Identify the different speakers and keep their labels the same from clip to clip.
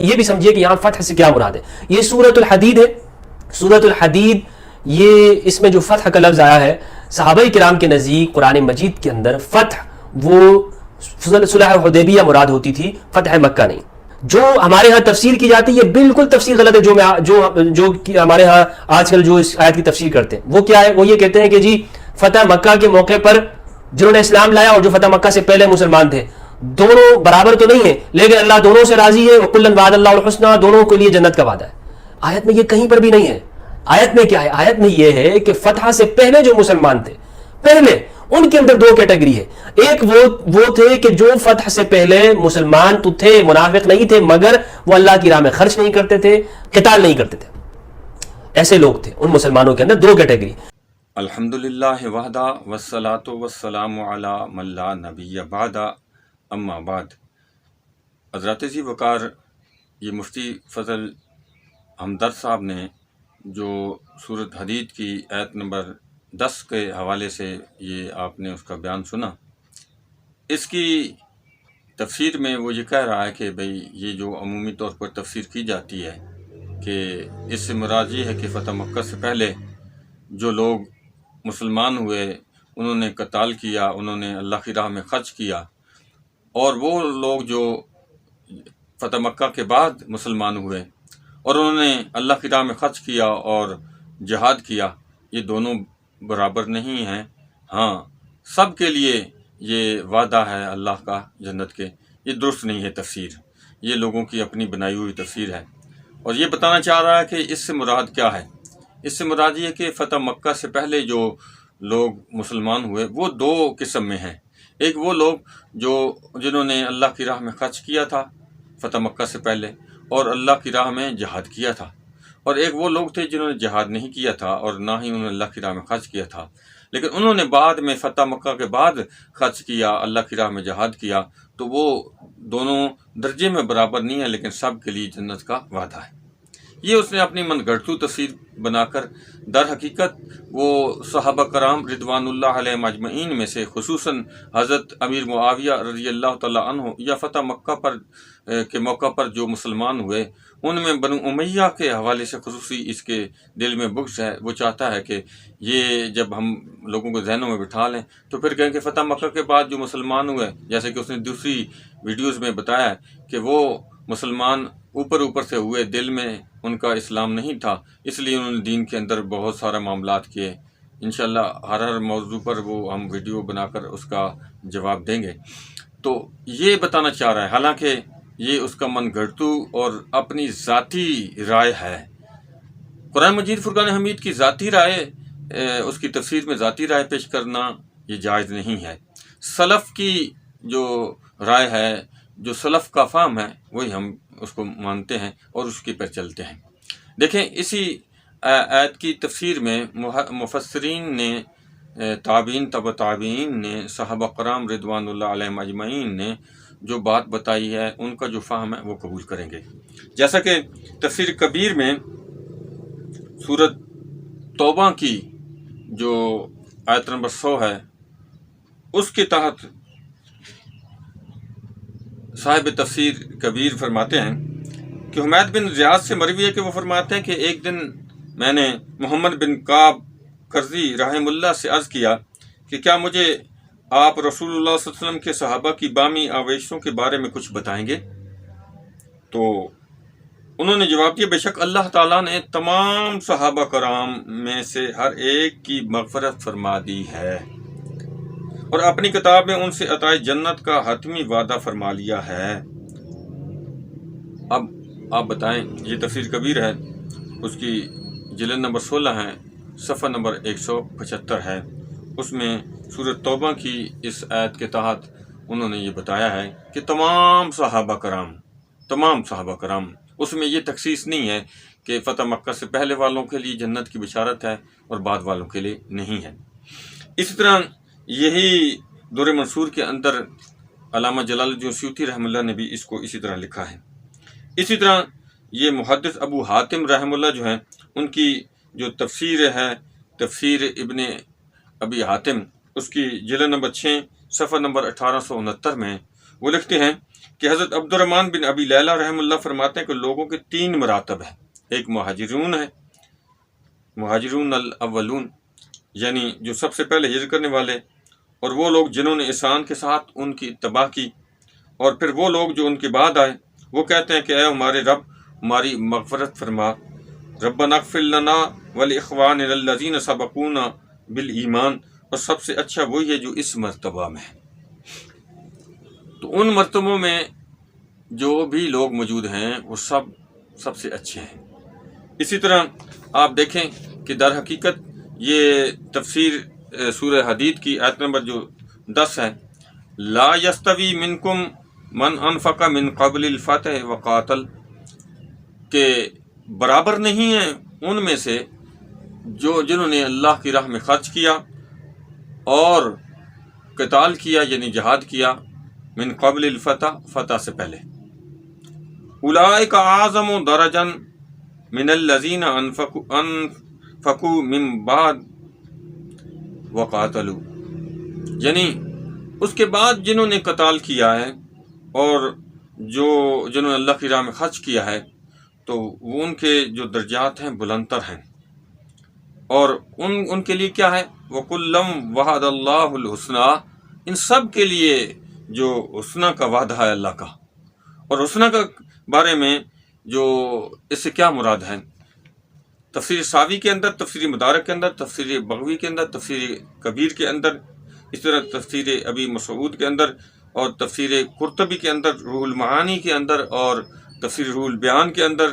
Speaker 1: یہ بھی سمجھیے کہ یہاں فتح سے کیا مراد ہے. یہ سورۃ الحدید ہے. سورۃ الحدید یہ اس میں جو فتح کا لفظ آیا ہے صحابہ کرام کے نزدیک قرآن مجید کے اندر فتح وہ صلح حدیبیہ مراد ہوتی تھی، فتح مکہ نہیں. جو ہمارے ہاں تفسیر کی جاتی ہے یہ بالکل تفسیر غلط ہے. جو ہمارے ہاں آج کل جو اس آیت کی تفسیر کرتے ہیں وہ کیا ہے، وہ یہ کہتے ہیں کہ جی فتح مکہ کے موقع پر جنہوں نے اسلام لایا اور جو فتح مکہ سے پہلے مسلمان تھے دونوں برابر تو نہیں ہیں، لیکن اللہ دونوں سے راضی ہے. وَكُلًّا وَعَدَ اللَّهُ الْحُسْنَىٰ، دونوں کے لیے جنت کا وعدہ ہے. آیت میں یہ کہیں پر بھی نہیں ہے. آیت میں کیا ہے؟ آیت میں یہ ہے کہ فتح سے پہلے جو مسلمان تھے پہلے ان کے اندر دو کیٹیگری ہے. ایک وہ تھے کہ جو فتح سے پہلے مسلمان تو تھے، منافق نہیں تھے، مگر وہ اللہ کی راہ میں خرچ نہیں کرتے تھے، قتال نہیں کرتے تھے. ایسے لوگ تھے. ان مسلمانوں کے اندر دو کیٹیگری.
Speaker 2: الحمدللہ وحدہ والصلاة والسلام علی من لا نبی بعدہ، اما بعد. حضرات ذی وقار یہ مفتی فضل ہمدرد صاحب نے جو سورۃ حدید کی آیت نمبر 10 کے حوالے سے یہ آپ نے اس کا بیان سنا. اس کی تفسیر میں وہ یہ کہہ رہا ہے کہ بھئی یہ جو عمومی طور پر تفسیر کی جاتی ہے کہ اس سے مراد یہ ہے کہ فتح مکہ سے پہلے جو لوگ مسلمان ہوئے انہوں نے قتال کیا، انہوں نے اللہ کی راہ میں خرچ کیا، اور وہ لوگ جو فتح مکہ کے بعد مسلمان ہوئے اور انہوں نے اللہ کی راہ میں خرچ کیا اور جہاد کیا، یہ دونوں برابر نہیں ہیں. ہاں، سب کے لیے یہ وعدہ ہے اللہ کا جنت کے. یہ درست نہیں ہے تفسیر، یہ لوگوں کی اپنی بنائی ہوئی تفسیر ہے. اور یہ بتانا چاہ رہا ہے کہ اس سے مراد کیا ہے. اس سے مراد یہ کہ فتح مکہ سے پہلے جو لوگ مسلمان ہوئے وہ دو قسم میں ہیں. ایک وہ لوگ جنہوں نے اللہ کی راہ میں خرچ کیا تھا فتح مکہ سے پہلے اور اللہ کی راہ میں جہاد کیا تھا، اور ایک وہ لوگ تھے جنہوں نے جہاد نہیں کیا تھا اور نہ ہی انہوں نے اللہ کی راہ میں خرچ کیا تھا، لیکن انہوں نے بعد میں فتح مکہ کے بعد خرچ کیا، اللہ کی راہ میں جہاد کیا. تو وہ دونوں درجے میں برابر نہیں ہیں، لیکن سب کے لیے جنت کا وعدہ ہے. یہ اس نے اپنی من گھڑتو تصویر بنا کر در حقیقت وہ صحابہ کرام رضوان اللہ علیہ اجمعین میں سے خصوصاً حضرت امیر معاویہ رضی اللہ تعالیٰ عنہ یا فتح مکہ پر کے موقع پر جو مسلمان ہوئے ان میں بنو امیہ کے حوالے سے خصوصی اس کے دل میں بغض ہے. وہ چاہتا ہے کہ یہ جب ہم لوگوں کو ذہنوں میں بٹھا لیں تو پھر کہیں کہ فتح مکہ کے بعد جو مسلمان ہوئے، جیسے کہ اس نے دوسری ویڈیوز میں بتایا کہ وہ مسلمان اوپر سے ہوئے، دل میں ان کا اسلام نہیں تھا، اس لیے انہوں نے دین کے اندر بہت سارا معاملات کیے. انشاءاللہ ہر موضوع پر وہ ہم ویڈیو بنا کر اس کا جواب دیں گے. تو یہ بتانا چاہ رہا ہے، حالانکہ یہ اس کا من گھڑتو اور اپنی ذاتی رائے ہے. قرآن مجید فرقان حمید کی ذاتی رائے، اس کی تفسیر میں ذاتی رائے پیش کرنا یہ جائز نہیں ہے. سلف کی جو رائے ہے، جو سلف کا فہم ہے، وہی ہم اس کو مانتے ہیں اور اس کی پر چلتے ہیں. دیکھیں اسی آیت کی تفسیر میں مفسرین نے، تابعین تبع تابعین نے، صحابہ کرام رضوان اللہ علیہم اجمعین نے جو بات بتائی ہے ان کا جو فہم ہے وہ قبول کریں گے. جیسا کہ تفسیر کبیر میں سورۃ توبہ کی جو آیت نمبر 100 ہے اس کے تحت صاحب تفسیر کبیر فرماتے ہیں کہ حمید بن زیاد سے مروی ہے کہ وہ فرماتے ہیں کہ ایک دن میں نے محمد بن کعب کرزی رحم اللہ سے عرض کیا کہ کیا مجھے آپ رسول اللہ صلی اللہ علیہ وسلم کے صحابہ کی بامی آویشوں کے بارے میں کچھ بتائیں گے؟ تو انہوں نے جواب دیا، بے شک اللہ تعالیٰ نے تمام صحابہ کرام میں سے ہر ایک کی مغفرت فرما دی ہے اور اپنی کتاب میں ان سے عطائے جنت کا حتمی وعدہ فرما لیا ہے. اب آپ بتائیں، یہ تفسیر کبیر ہے، اس کی جلد نمبر 16 ہے، صفحہ نمبر 175 ہے. اس میں سورۃ توبہ کی اس آیت کے تحت انہوں نے یہ بتایا ہے کہ تمام صحابہ کرام، اس میں یہ تخصیص نہیں ہے کہ فتح مکہ سے پہلے والوں کے لیے جنت کی بشارت ہے اور بعد والوں کے لیے نہیں ہے. اسی طرح یہی دور منصور کے اندر علامہ جلال الدین سیوطی رحمہ اللہ نے بھی اس کو اسی طرح لکھا ہے. اسی طرح یہ محدث ابو حاتم رحمہ اللہ جو ہیں، ان کی جو تفسیر ہے، تفسیر ابن ابی حاتم، اس کی جلد نمبر 6 صفحہ نمبر 1869 میں وہ لکھتے ہیں کہ حضرت عبد الرحمن بن ابی لیلہ رحم اللہ فرماتے ہیں کہ لوگوں کے 3 مراتب ہیں. ایک مہاجرون ہے، مہاجرون الاولون، یعنی جو سب سے پہلے ہجرت کرنے والے، اور وہ لوگ جنہوں نے احسان کے ساتھ ان کی اتباع کی، اور پھر وہ لوگ جو ان کے بعد آئے وہ کہتے ہیں کہ اے ہمارے رب ہماری مغفرت فرما، ربنا اغفر لنا ولاخواننا الذین سبقونا بالایمان، اور سب سے اچھا وہی ہے جو اس مرتبہ میں ہے. تو ان مرتبوں میں جو بھی لوگ موجود ہیں وہ سب سے اچھے ہیں. اسی طرح آپ دیکھیں کہ در حقیقت یہ تفسیر سورہ حدید کی آیت نمبر جو 10 ہے، لا یستوی منکم من انفق من قبل الفتح وقاتل، کہ برابر نہیں ہیں ان میں سے جنہوں نے اللہ کی راہ میں خرچ کیا اور قتال کیا یعنی جہاد کیا، من قبل الفتح، فتح سے پہلے. اولئک اعظم درجا من الذین انفقوا من بعد وقاتلوا، یعنی اس کے بعد جنہوں نے قتال کیا ہے اور جنہوں نے اللہ کی راہ میں خرچ کیا ہے، تو وہ ان کے جو درجات ہیں بلندتر ہیں. اور ان کے لیے کیا ہے، وَكُلًّا وَعَدَ اللَّهُ الْحُسْنَىٰ، ان سب کے لیے جو حسنہ کا وعدہ ہے اللہ کا. اور حسنہ کا بارے میں جو اس سے کیا مراد ہے، تفسیر ساوی کے اندر، تفسیر مدارک کے اندر، تفسیر بغوی کے اندر، تفسیر کبیر کے اندر، اس طرح تفسیر ابی مسعود کے اندر، اور تفسیر قرطبی کے اندر، روح المعانی کے اندر، اور تفسیر روح البیان کے اندر،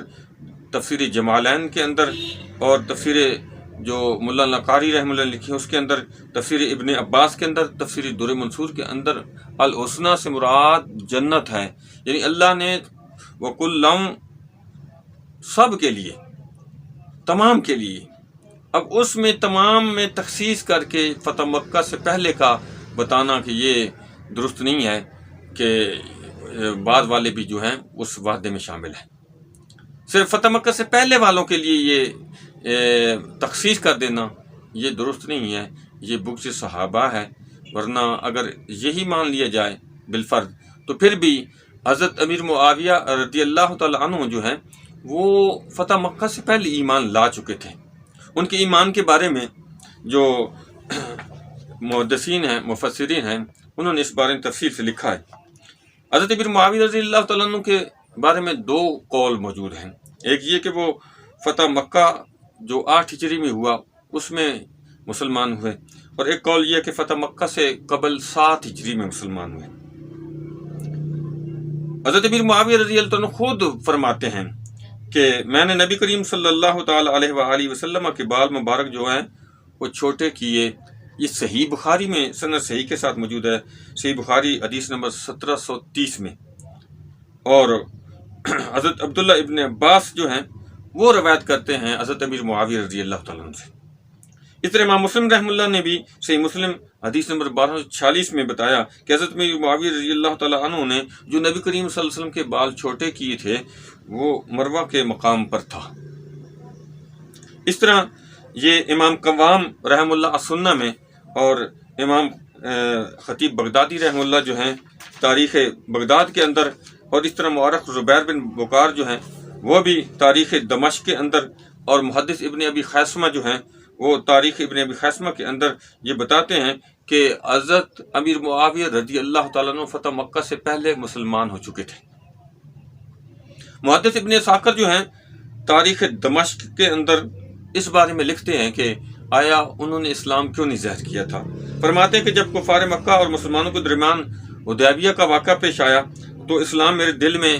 Speaker 2: تفسیر جمالین کے اندر، اور تفسیر جو مولا نقاری رحمہ اللہ لکھی ہے اس کے اندر، تفسیر ابن عباس کے اندر، تفسیر در منصور کے اندر، الحسنہ سے مراد جنت ہے. یعنی اللہ نے وَكُلًّا سب کے لیے، تمام کے لیے. اب اس میں تمام میں تخصیص کر کے فتح مکہ سے پہلے کا بتانا کہ یہ درست نہیں ہے، کہ بعد والے بھی جو ہیں اس وعدے میں شامل ہیں. صرف فتح مکہ سے پہلے والوں کے لیے یہ تخصیص کر دینا یہ درست نہیں ہے، یہ بغض صحابہ ہے. ورنہ اگر یہی مان لیا جائے بالفرض تو پھر بھی حضرت امیر معاویہ رضی اللہ تعالی عنہ جو ہیں وہ فتح مکہ سے پہلے ایمان لا چکے تھے. ان کے ایمان کے بارے میں جو محدثین ہیں، مفسرین ہیں، انہوں نے اس بارے میں تفصیل سے لکھا ہے. حضرت امیر معاویہ رضی اللہ تعالیٰ عنہ کے بارے میں 2 قول موجود ہیں. ایک یہ کہ وہ فتح مکہ جو 8 ہجری میں ہوا اس میں مسلمان ہوئے، اور ایک قول یہ کہ فتح مکہ سے قبل 7 ہجری میں مسلمان ہوئے. حضرت امیر معاویہ رضی اللہ عنہ خود فرماتے ہیں کہ میں نے نبی کریم صلی اللہ تعالی علیہ وآلہ وسلم کے بال مبارک جو ہیں وہ چھوٹے کیے. یہ صحیح بخاری میں سند صحیح کے ساتھ موجود ہے، صحیح بخاری حدیث نمبر 1730 میں. اور حضرت عبداللہ ابن عباس جو ہیں وہ روایت کرتے ہیں حضرت امیر معاویہ رضی اللہ تعالیٰ عنہ سے. اس طرح امام مسلم رحمہ اللہ نے بھی صحیح مسلم حدیث نمبر 1246 میں بتایا کہ حضرت امیر معاویہ رضی اللہ تعالیٰ عنہ نے جو نبی کریم صلی اللہ علیہ وسلم کے بال چھوٹے کیے تھے وہ مروہ کے مقام پر تھا. اس طرح یہ امام قوام رحمہ اللہ السنہ میں اور امام خطیب بغدادی رحمہ اللہ جو ہیں تاریخ بغداد کے اندر، اور اس طرح مورخ زبیر بن بکار جو ہیں وہ بھی تاریخ دمشق کے اندر، اور محدث ابن ابی خیثمہ جو ہیں وہ تاریخ ابن ابی خیثمہ کے اندر یہ بتاتے ہیں کہ حضرت امیر معاویہ رضی اللہ تعالیٰ عنہ فتح مکہ سے پہلے مسلمان ہو چکے تھے. محدث ابن اسحاق جو ہیں تاریخ دمشق کے اندر اس بارے میں لکھتے ہیں کہ آیا انہوں نے اسلام کیوں نہیں ظاہر کیا تھا. فرماتے ہیں کہ جب کفار مکہ اور مسلمانوں کے درمیان حدیبیہ کا واقعہ پیش آیا تو اسلام میرے دل میں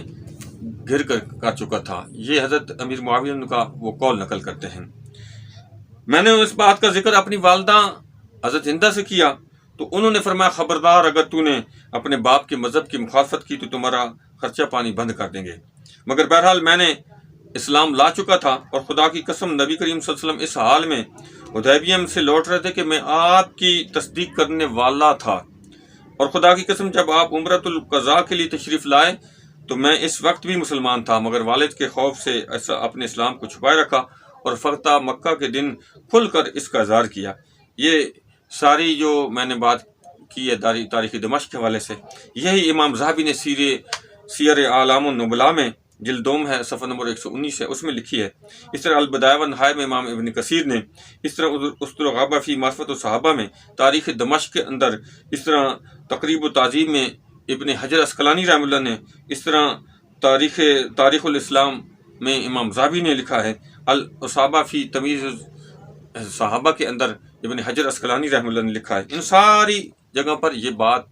Speaker 2: گھر کر چکا تھا. یہ حضرت امیر معاویہ کا وہ قول نقل کرتے ہیں. میں نے اس بات کا ذکر اپنی والدہ حضرت ہندہ سے کیا تو انہوں نے فرمایا خبردار اگر تو نے اپنے باپ کے مذہب کی مخالفت کی تو تمہارا خرچہ پانی بند کر دیں گے. مگر بہرحال میں نے اسلام لا چکا تھا، اور خدا کی قسم نبی کریم صلی اللہ علیہ وسلم اس حال میں حدیبیہ سے لوٹ رہے تھے کہ میں آپ کی تصدیق کرنے والا تھا، اور خدا کی قسم جب آپ عمرۃ القضاء کے لیے تشریف لائے تو میں اس وقت بھی مسلمان تھا، مگر والد کے خوف سے اپنے اسلام کو چھپائے رکھا اور فتح مکہ کے دن کھل کر اس کا اظہار کیا. یہ ساری جو میں نے بات کی ہے تاریخ دمشق کے حوالے سے. یہی امام ذہبی نے سیر اعلام النبلاء میں جلد دوم ہے صفحہ نمبر 119 ہے، اس میں لکھی ہے. اس طرح البدایہ والنہایہ میں امام ابن کثیر نے، اس طرح اسطر الغابہ فی معرفت الصحابہ میں، تاریخ دمشق کے اندر، اس طرح تقریب و تعظیم میں ابن حجر اسقلانی رحمہ اللہ نے، اس طرح تاریخ الاسلام میں امام ذہبی نے لکھا ہے. الاصابہ فی تمیز صحابہ کے اندر ابن حجر اسقلانی رحمہ اللہ نے لکھا ہے. ان ساری جگہ پر یہ بات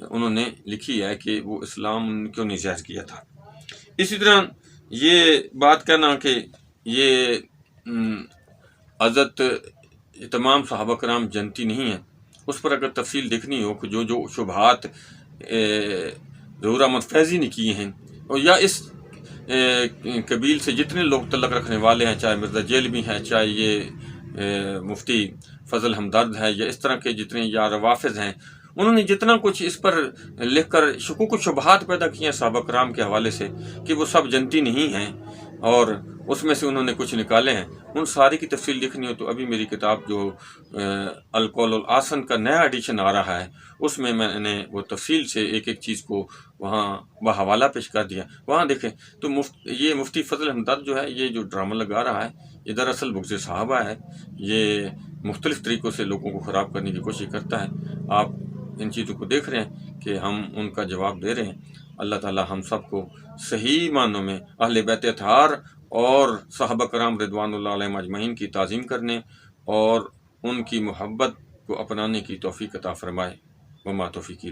Speaker 2: انہوں نے لکھی ہے کہ وہ اسلام کیوں نہیں ظاہر کیا تھا. اسی طرح یہ بات کہنا کہ یہ حضرت تمام صحابہ کرام جنتی نہیں ہیں، اس پر اگر تفصیل دیکھنی ہو کہ جو شبہات ظہور احمد فیضی نے کیے ہیں، اور یا اس قبیل سے جتنے لوگ تعلق رکھنے والے ہیں، چاہے مرزا جیلوی ہیں، چاہے یہ مفتی فضل ہمدرد ہے، یا اس طرح کے جتنے یا روافظ ہیں، انہوں نے جتنا کچھ اس پر لکھ کر شکوک و شبہات پیدا کیے ہیں صحابہ کرام کے حوالے سے کہ وہ سب جنتی نہیں ہیں، اور اس میں سے انہوں نے کچھ نکالے ہیں، ان ساری کی تفصیل دیکھنی ہو تو ابھی میری کتاب جو القول الحسن کا نیا ایڈیشن آ رہا ہے، اس میں میں نے وہ تفصیل سے ایک ایک چیز کو وہاں بحوالہ پیش کر دیا. وہاں دیکھیں تو یہ مفتی فضل ہمدرد جو ہے، یہ جو ڈرامہ لگا رہا ہے، یہ دراصل بغض صحابہ ہے. یہ مختلف طریقوں سے لوگوں کو خراب کرنے کی کوشش کرتا ہے. آپ ان چیزوں کو دیکھ رہے ہیں کہ ہم ان کا جواب دے رہے ہیں. اللہ تعالی ہم سب کو صحیح معنوں میں اہل بیت اطہار اور صحابہ کرام رضوان اللہ علیہم اجمعین کی تعظیم کرنے اور ان کی محبت کو اپنانے کی توفیق عطا فرمائے. وما توفیقی